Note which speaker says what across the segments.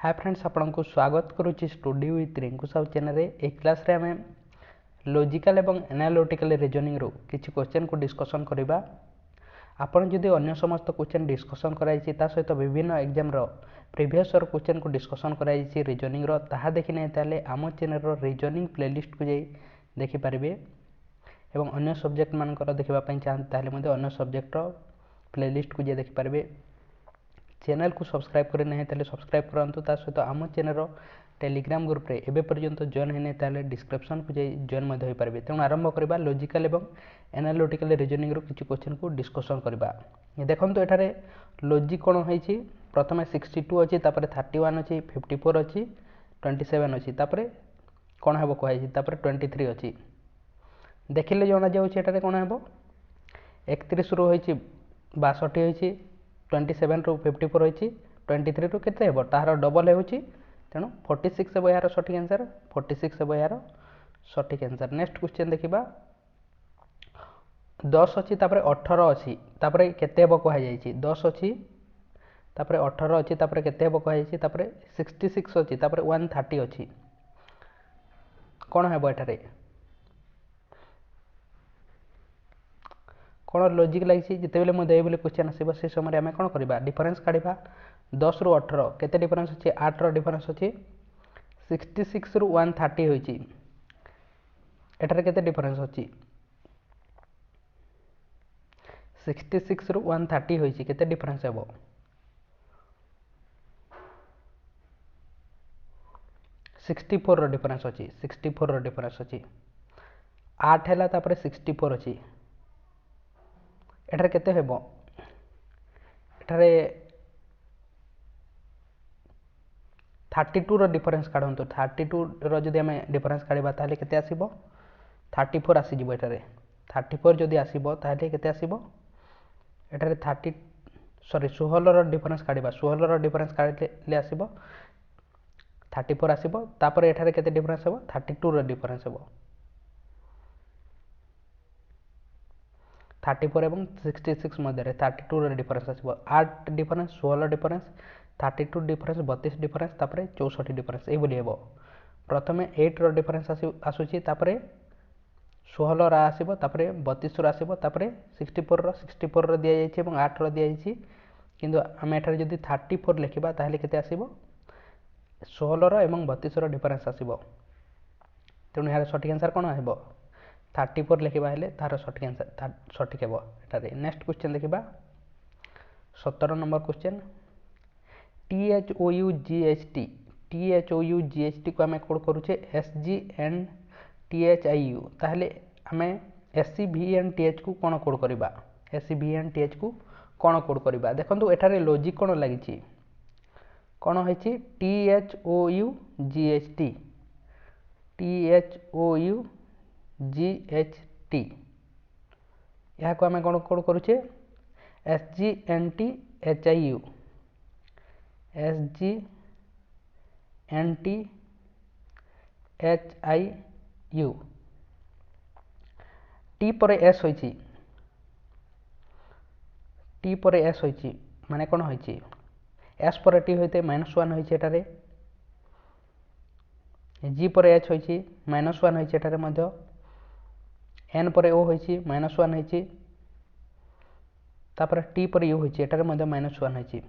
Speaker 1: हाय friends आपको स्वागत करुच्ची study with Rinku Sahu channel रे। एक क्लास रे आमे लॉजिकल एवं एनालिटिकल रीजनिंग रो किछि क्वेश्चन को डिस्कशन करबा। आपण जदि अन्य समस्त क्वेश्चन डिस्कशन कराइछि ता सहित विभिन्न एग्जाम रो प्रीवियस ईयर क्वेश्चन को डिस्कशन कराइछि रीजनिंग रो ताहा देखि नै ताले आम चैनल रो रीजनिंग प्लेलिस्ट को जाई देखि पारिबे एवं अन्य सब्जेक्ट मानकर देखिबा पई चाहन ताले मध्ये अन्य सब्जेक्ट रो प्लेलिस्ट को जाई देखि पारिबे। चैनल को सब्सक्राइब करें नहीं ताले सब्सक्राइब करंतु ता सहित आम चैनल टेलीग्राम ग्रुप रे एबे पर्यंत जॉइन होने ताले डिस्क्रिप्शन को जाई जॉइन मध्ये होई पारबे। तेणु आरंभ करबा लॉजिकल एवं एनालिटिकल रीजनिंग रो किछि क्वेश्चन को डिस्कशन करबा। देखंतु एठारे लॉजिक कोन होईछि प्रथमे 62 अछि तापरे 31 अछि 54 अछि 27 अछि तापरे कोन हेबो कहैछि तापरे 23 अछि। देखिले जणा जाउछि एठारे कोन हेबो 31 रो होईछि 62 होईछि 27 रू 54 होईछि 23 रू केते हेबो ताहार डबल हेउछि तेणु 46 हेबो यार सठिक आंसर 46 हेबो यार सठिक आंसर। नेक्स्ट क्वेश्चन देखिबा 10 अछि तापरे 18 अछि तापरे केते हेबो कहै जाईछि 10 अछि तापरे 18 अछि तापरे केते हेबो कहै जाईछि तापरे 66 अछि तापरे 130 अछि कोन हेबो एठारे कौन लॉजिक लगी जितेबले मुझे बोले क्वेश्चन आसो से समय आम कौन करवा डिफरेन्स काढ़ा 10 रू 18 केते डिफरेन्स अच्छे 8 रो डिफरेन्स अच्छे 66 रू 130 होइछि एठारे केते डिफरेन्स अच्छी 66 रू 130 होइछि केते डिफरेन्स हेबो 64 रो डिफरेन्स अच्छी 64 रो डिफरेन्स अच्छी 8 हैला तापरे 64 अच्छी एठारे केते हेबो एठारे 32 रो डिफरेन्स काढंतु 32 रो जदि हमें डिफरेन्स काढिबा ताले केते आसीबो 34 आसी जिवो एठारे 34 जदि आसीबो ताले केते आसीबो एठारे 16 रो डिफरेन्स काढिबा 16 रो डिफरेन्स काढिले आसीबो 34 आसीबो तापर एठारे केते डिफरेन्स हेबो 32 रो डिफरेन्स हेबो 34 एवं 66 मध्य 32 रो डिफरेन्स आसीबो 8 डिफरेन्स 16 डिफरेन्स 32 डिफरेन्स 32 डिफरेन्स तापरे 64 डिफरेन्स ए बोली हेबो। प्रथमे 8 रो डिफरेन्स आसुची तापरे 16 रा आसीबो तापरे 32 रो आसीबो तापरे 64 रो दिया जायछि एवं 8 रो दिया जायछि किंतु हम एठारे जदि 34 लिखिबा ताहेले केते आसीबो 16 रो एवं 32 रो डिफरेन्स आसीबो तेणु यार सठिक आंसर कोन हेबो 34 लिखिबा हेले तार सठिक आंसर सठिक हेबो एठारे। नेक्स्ट क्वेश्चन देखिबा 17 नंबर क्वेश्चन THOUGHT को आम कोड करुचे SGNTHIU ताहले आम SCVNTH को कौन कोड करबा SCVNTH को कौन कोड करबा देखंतु एठारे लॉजिक कौन लागिछि कौन होइछि THOUGHT यहाँ को आम कौन कोड करुचे SGNTHIU टी पर एस होइछि टी पर एस होइछि माने कोन होइछि एस पर टी होइते -1 होइछि एटारे जी पर एच होइछि -1 होइछि एटारे मध्य एन पर ओ होइछि -1 होइछि तापर टी पर यू होइछि एटारे मध्य -1 होइछि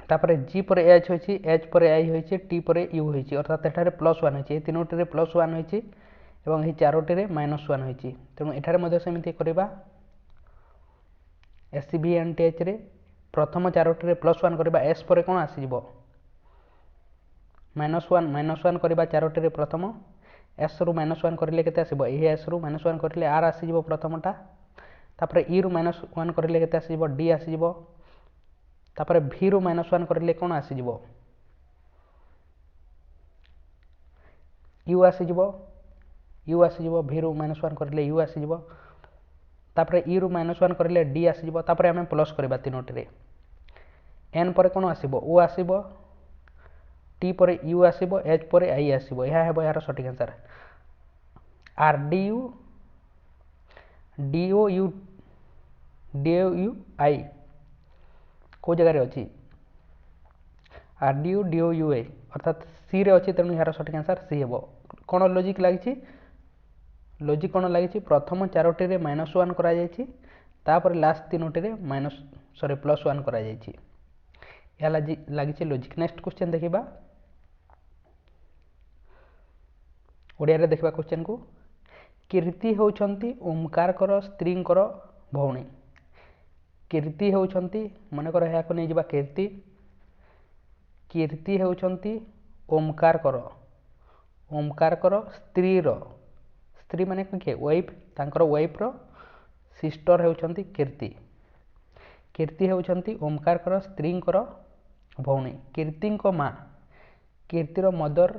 Speaker 1: तापर जी पर एच होइछि एच पर आई होइछि टी पर यू होइछि अर्थात एठारे +1 होइछि ए तीनोटी रे +1 होइछि एवं ए चारोटी रे -1 होइछि तेणु एठारे मध्य सेमिति करबा SCVNTH रे प्रथम चारोटी रे +1 करबा एस पर कोन आसी जिवो -1 करबा चारोटी रे प्रथम एस रु -1 करिले केते आसीबो ए एस रु -1 करिले आर आसी जिवो प्रथमटा तापर ई रु -1 करिले केते आसी जिवो डी आसी जिवो तापर भी रु -1 करिले कोन आसी जिवो यू आसी जिवो भी रु -1 करिले यू आसी जिवो तापर ई रु -1 करिले डी आसी जिवो तापर हम प्लस करबा तीनोटी रे एन पर कोन आसीबो ओ आसीबो टी पर यू आसीबो एच पर आई आसीबो यह हेबो यार सठिक answer R D U D O U I को जगह रे अछि RDUDOUA अर्थात सी रे अच्छी तेणु यार सठिक आंसर सी हे कौन लॉजिक लगी लॉजिक कौन लगी प्रथम चारोटी रे -1 करा जायछि तापर लास्ट तीनोटी रे +1 करा जायछि या लगी लॉजिक। नेक्स्ट क्वेश्चन देखिबा ओडिया रे देखिबा क्वेश्चन को कीर्ति होउछंती ओमकारकर स्त्रींकर भौणी कीर्ति होउछंती मन कर या को नै जिबा कीर्ति कीर्ति होउछंती ओमकारकर स्त्री माने के वाइफ तांकर वाइफ रो सिस्टर होउछंती कीर्ति कीर्ति होउछंती ओमकारकर स्त्रींकर भौणी कीर्तिंको माँ कीर्तिर मदर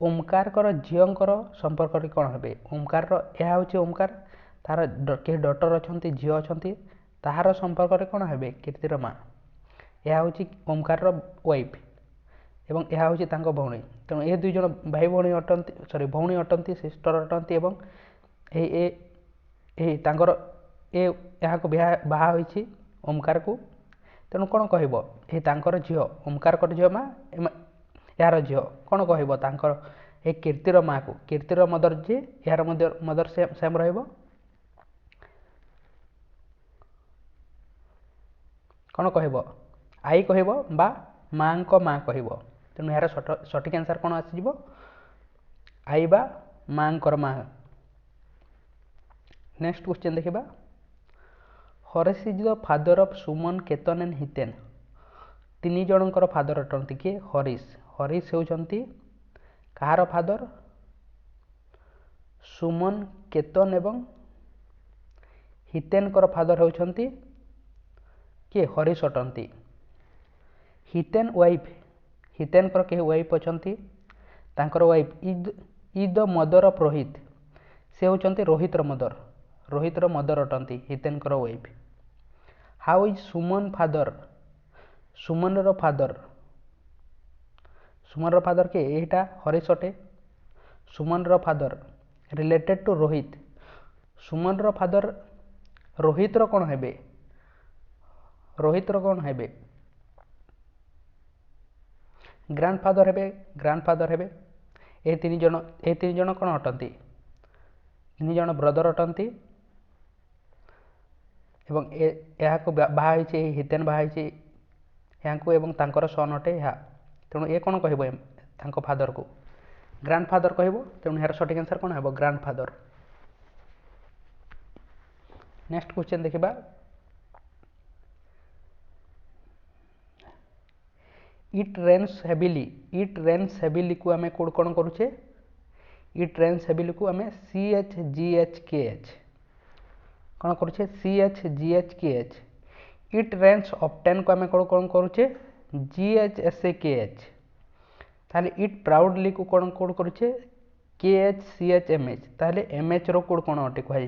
Speaker 1: ओमकारकर झीओंकर संपर्क कौन हे ओमकार यह हूँ ओमकार तार के डटर अच्छा झील अच्छा ताहार संपर्क कौन हे कीर्तिर माँ यह हूँ ओमकार वाइफ एवं यह हूँ भौणी तेणु ये दुई जन भाई भौणी अटंती सॉरी भौणी अटंती सिस्टर अटंती एवं यहाँ बाहा होइछि ओमकार को तेणु कौन कह झील ओमकार झील माँ यार झील कौन कह ए कीर्तिर माँ को कीर्तिर मदर जी यार मदर सेम रहिबो कौन कह आई कह माँ को माँ कह तेणु यार सठिक आंसर कौन आसीजिवो आई बा माँ माँ। नेक्स्ट क्वेश्चन देखिबा Harish is the father of Suman Ketan and Hiten तीन जनकर फादर अटंती किए हरीश होउछंती कहार फादर सुमन केतन एवं हितेन फादर होउछंती किए हरीश अटंती हितेन वाइफ हितेन के वाइफ अछंती तांकर wife is the mother of Rohit से होउछंती रोहितर मदर अटंती Hiten wife how is Suman father Suman रो फादर के एटा हरीश अटे सुमन रो father related to Rohit Suman रो फादर रोहित रो कौन हेबे ग्रांडफादर हेबे ए तीन जन कौन अटंती तीन जन ब्रदर अटंती एवं यहाँ को बाहा हितेन बाहा यहाँ को एवं तांकर सन अटे यहाँ तेणु ये कौन कह फादर को ग्रांडफादर कह तेणु यार सठिक आंसर कौन है ग्रांडफादर। नेक्स्ट क्वेश्चन देखिबा इट रेन्स हेविली को आम कौन करुचे इट रेन्स हेविली को आम CHGHKH कौन करुचे CHGHKH इट रेन्स ऑफ्टेन को आम कौन करुचे GHSAKH ताले इट प्राउडली को कौन करुचे KHCHMH ताले MH रो कोड कौन अटे कहुई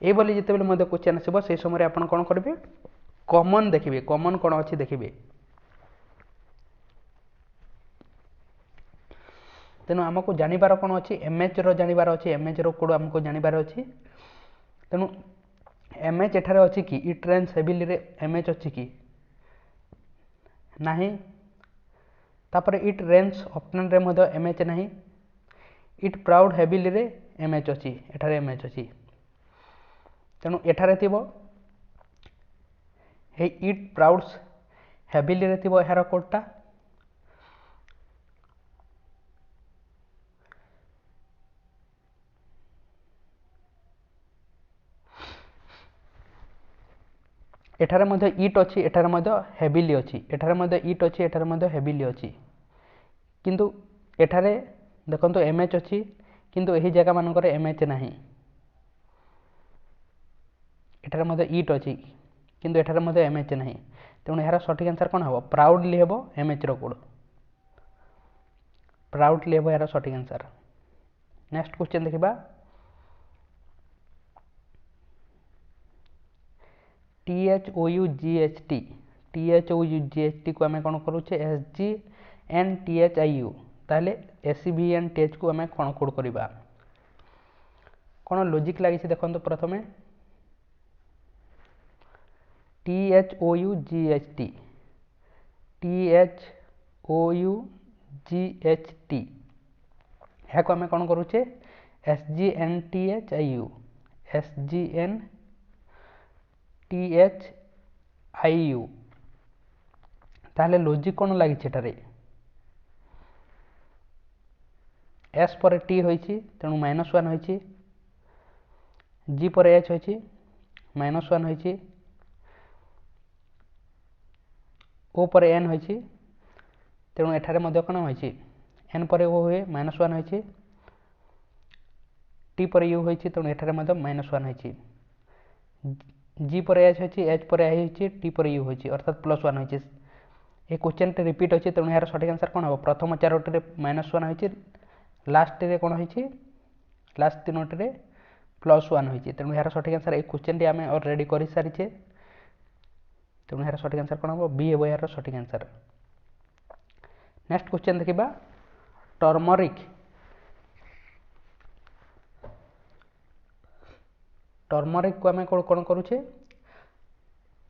Speaker 1: ये बोली जिते बेले क्वेश्चन आसो से समय आप कौन करेंगे कॉमन देखिए कॉमन कौन अच्छी देखिए तेणु आमको जानिबार कौन अच्छी MH रो जानिबार अच्छी MH रो कोड आमको जानिबार अच्छी तेणु MH एठारे अच्छी कि इट रेन्स हेविली रे MH अच्छी कि नहीं तापर इट रेन्स ऑफ्टन रे मध्य MH नहीं इट प्राउड हेविली रे MH अच्छी एठारे MH अच्छी तेणु एठारे थिबो हे इट प्राउड्स हेविली रे थिबो एहार कोडटा एठारे मध्य इट अच्छी एठारे मध्य हेविली अच्छी एठारे मध्य इट अच्छी एठारे मध्य हेविली अच्छी किंतु एठारे देखंतु MH अच्छी किंतु एही जगह मानकर MH नहीं एठारे मध्य इट अच्छी किंतु एठारे मध्य MH नहीं तेणु यार सठिक आंसर कौन हम प्राउडली हम MH रो कोड प्राउडली हम यार सठिक आंसर। नेक्स्ट क्वेश्चन देखिबा THOUGHT को आम कौन करुचे SGNTHIU ताले SCVNTH को आम कौन कोड करवा कौन लॉजिक लगी देखो प्रथमे THOUGHT THOUGHT यहाँ आम कौन करुचे SGNTHIU ताहले लॉजिक कौन लगी एस पर टी होइछि तेणु -1 होइछि जी पर एच होइछि -1 होइछि ओ पर एन होइछि तेणु एठारे मध्य कौन होइछि एन पर ओ हुए -1 होइछि टी पर यू होइछि तेणु एठारे मध्य -1 होइछि जी पर एच होइछि एच पर आई होइछि टी पर यू होइछि अर्थात +1 होइछि ए क्वेश्चन टे रिपीट होइछि तेणु यार सठिक आंसर कौन हो प्रथम चारोटी रे -1 होइछि लास्ट रे कौन होइछि लास्ट तीनोटी रे +1 होइछि तेणु यार सठिक आंसर ए क्वेश्चन टी आमे ऑलरेडी करि सारिछे तेणु यार सठिक आंसर कौन हो बी हेबो यार सठिक आंसर। नेक्स्ट क्वेश्चन देखिबा टर्मरिक को आमे कौन करूछे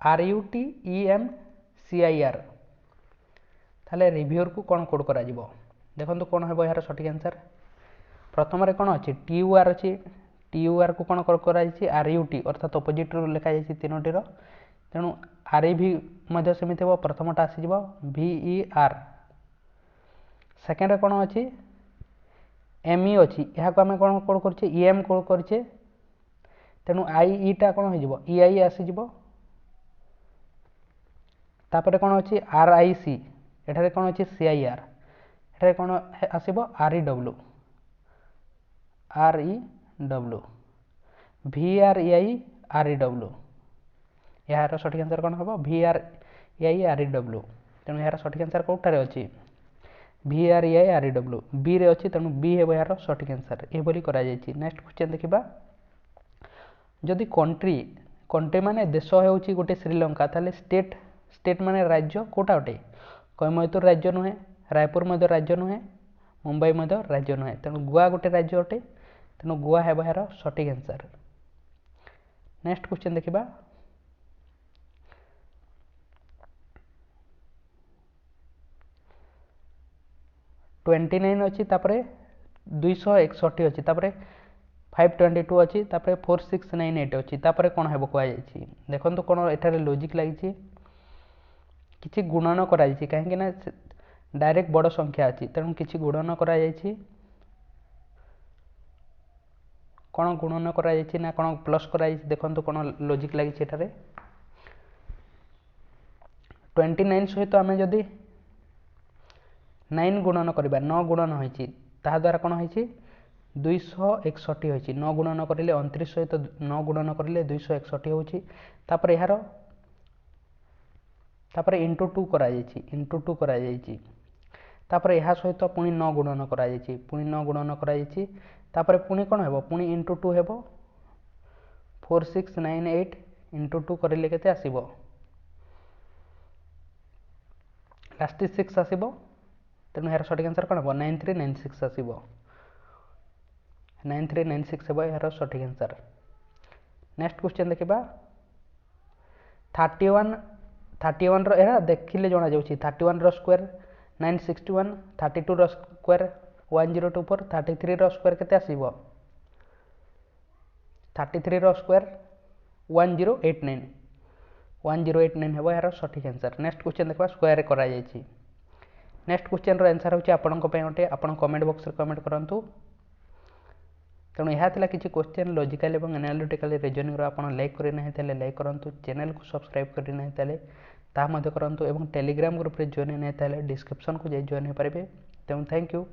Speaker 1: RUTEMCIR ताले रिव्यूअर को कौन कोड करा जिवो देखंतु कौन हेबो यार सठिक आंसर प्रथम रे कौन अछि TUR अछि TUR को कौन करा जायछि RUT अर्थात ऑपोजिट रो लिखा जायछि तीनोटी रो तेणु REV मध्य समित हेबो प्रथमटा आसी जिवो VER सेकेंड रे कौन अछि ME अछि यहाँ को आमे कौन कोड करछे EM कोड करछे तेणु IE टा कौन हो जिवो EI आसी जिवो तापर कौन अच्छी RIC एठारे कौन अच्छी CIR एठारे कौन आसीबो REW VREI REW यार सठिक आंसर कौन हम VREI REW तेणु यार सठिक आंसर कौटारे अच्छी VREI REW बी रे अच्छी तेणु बी हेबो यार सठिक आंसर ए बोली करा जायछि। नेक्स्ट क्वेश्चन देखिबा जदि कंट्री माने देश हेउछि गोटे श्रीलंका ताले स्टेट माने राज्य कोटा अटे कोयम्बटूर राज्य नुहे रायपुर मध्य राज्य नुहे मुंबई मध्य राज्य नुहे तेणु गोवा गोटे राज्य अटे तेणु गोवा हेबो यार सठिक आंसर। नेक्स्ट क्वेश्चन देखिबा 29 अच्छी तापरे 261 अच्छी तापरे 522 अच्छी तापरे 4698 अच्छी तापरे कौन हेबो कहा जायछि देखंतु कोन एठारे लॉजिक लागिछि किछि गुणन करा जायछि काहे ना डायरेक्ट बड़ संख्या अछि तेणु किछि गुणन करा जायछि कोन गुणन करा जायछि ना कोन प्लस करा जायछि देखंतु कोन लॉजिक लागिछि एठारे 29 सहित आमे जदि 9 गुणन करबा 9 गुणन होइछि ताहा द्वारा कोन होइछि 261 होइछि 9 गुणन करिले 29 सहित 9 गुणन करिले 261 होइछि तापर यार तापर इंटू 2 करा जायछि तापर यहा सहित पुनी 9 गुणन करा जायछि पुनी 9 गुणन करा जायछि तापर पुनी कोन हेबो पुनी इंटू 2 हेबो 4698 इंटू 2 करिले केते आसीबो लास्ट 6 आसीबो तेणु यार सठिक आंसर कौन हम 9396 आसीबो 9396 हेबो यार सठिक आंसर। नेक्स्ट क्वेश्चन देखिबा 31 रो एरा देखिले जणा जाउछि 31 रो स्क्वायर 961 32 रो स्क्वायर 1024 33 रो स्क्वायर केते आसीबो 33 रो स्क्वायर 1089 हेबो यार सठिक आंसर। नेक्स्ट क्वेश्चन देखबा स्क्वायर करा जायछि नेक्स्ट क्वेश्चन रो आंसर होछि आपनक पे ओटे आपन कमेंट बॉक्स रे कमेंट करंतु तेणु यह था किसी क्वेश्चन लॉजिकल और एनालिटिकल रीजनिंग आपन लाइक करना लाइक करंतु चैनल को सब्सक्राइब करना करंतु और टेलीग्राम ग्रुप रे जॉइन नहीं डिस्क्रिप्शन को जाई जॉइन हो पारे तेणु थैंक यू।